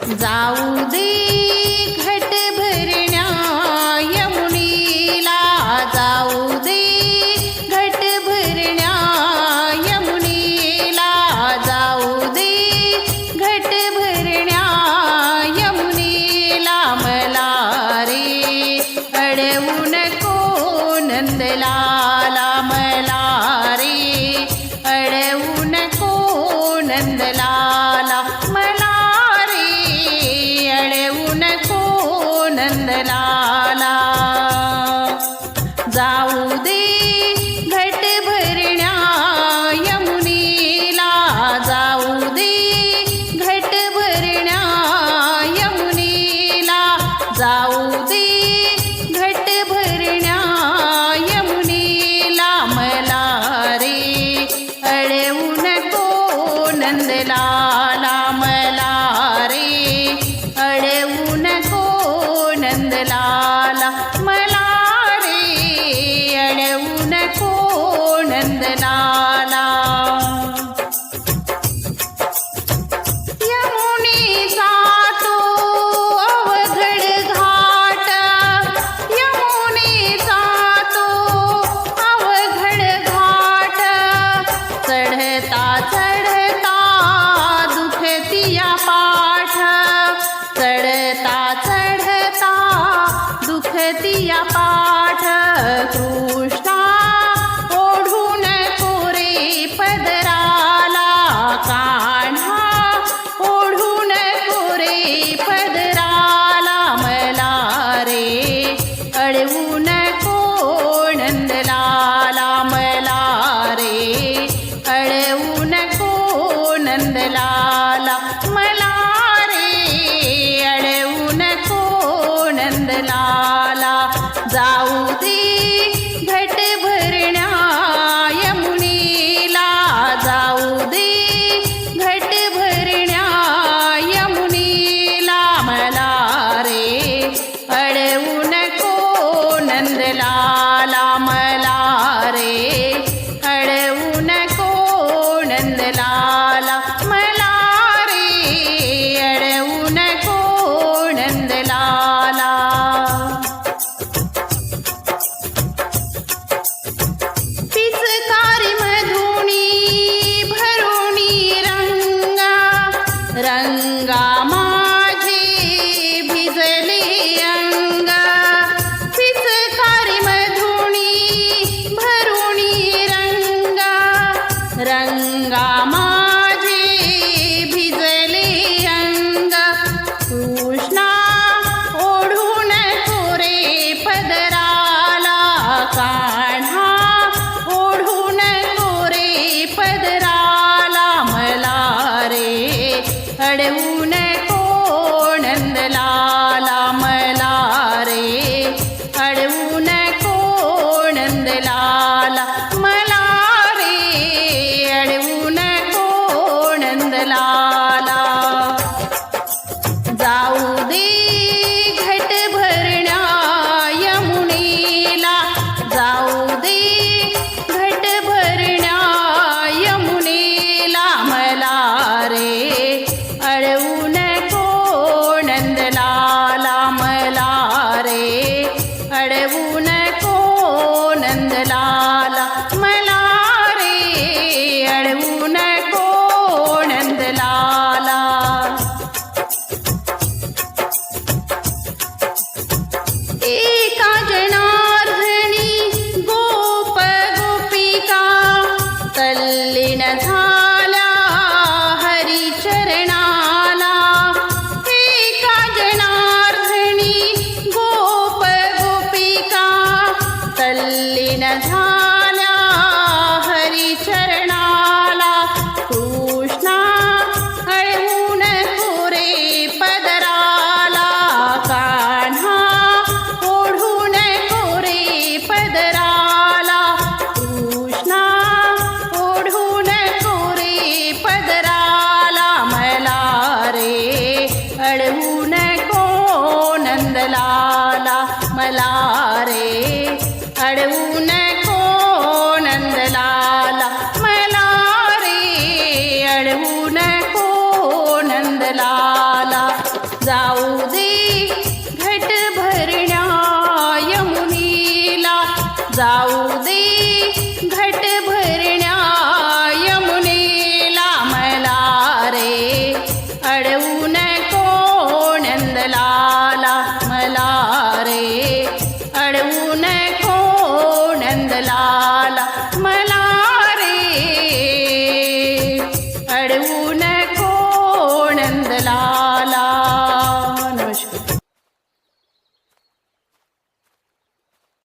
जाऊ दे घट भरण्या यमुनेला, जाऊ दे घट भरण्या यमुनेला, जाऊ दे घट भरण्या यमुनेला. मला रे अडवू नको नंदलाला, मला रे अडवू नको नंदलाला, मला रे अडवू नको नंदलाला. जाऊ दे घट भरण्या यमुनेला, जाऊ दे घट भरण्या यमुनेला, जाऊ दे घट भरण्या यमुनेला. मला रे अडवू नको नंदलाला, मला रे अडवू नको नंदलाला, मला रे अडवू नको नंदलाला. यमुनेचा तो अवघड घाट, यमुनेचा तो अवघड घाट, चढता चढता दुखतिया पाठ, चढता चढता दुखतिया पाठ. कृष्णा ओढून कोरे पदराला, कान्हा ओढून कोरे पदराला. मला रे अडवू नको नंदलाला, मला रे अडवू नको नंदलाला, मला रे अडवू नको नंदलाला. जाऊ दे घट भरण्या यमुनेला, जाऊ दे घट भरण्या यमुनेला. मला रे अडवू नको नंदलाला, मला रे अडवू नको नंदलाला, मला रे अडवू नको नंदलाला. पिचकारी मधुनी भरुणी रंगा, रंगा माझे भिजले अंग. पिचकारी मधुनी भरुणी रंगा, रंगा माझे भिजले अंग. कृष्णा ओढून कोरे पदराला, कान्हा ओढून कोरे पदराला. मला रे अडवू नको नंदलाला, मला रे अडवू नको नंदलाला, मला रे अडवू नको नंदलाला. जाऊ दे घट भरण्या यमुनेला, जाऊ दे घट भरण्या यमुनेला. मला रे अडवू नको नंदलाला, मला रे अडवू नको नंदलाला, मला रे अडवू नको नंदलाला. एका जनार्दनी गोप गोपिका, तल्लीन झाल्या हरिचरणाला. एका जनार्दनी गोप गोपिका, तल्लीन झाल्या हरिचरणाला. कृष्णा अडवून कोरे पदराला, कान्हा ओढून कोरे पदराला. कृष्णा ओढून कोरे पदराला. मला रे अडवू नको नंदलाला, मला रे अडवू नको नंदलाला, मला रे अडवू नको नंदलाला. रे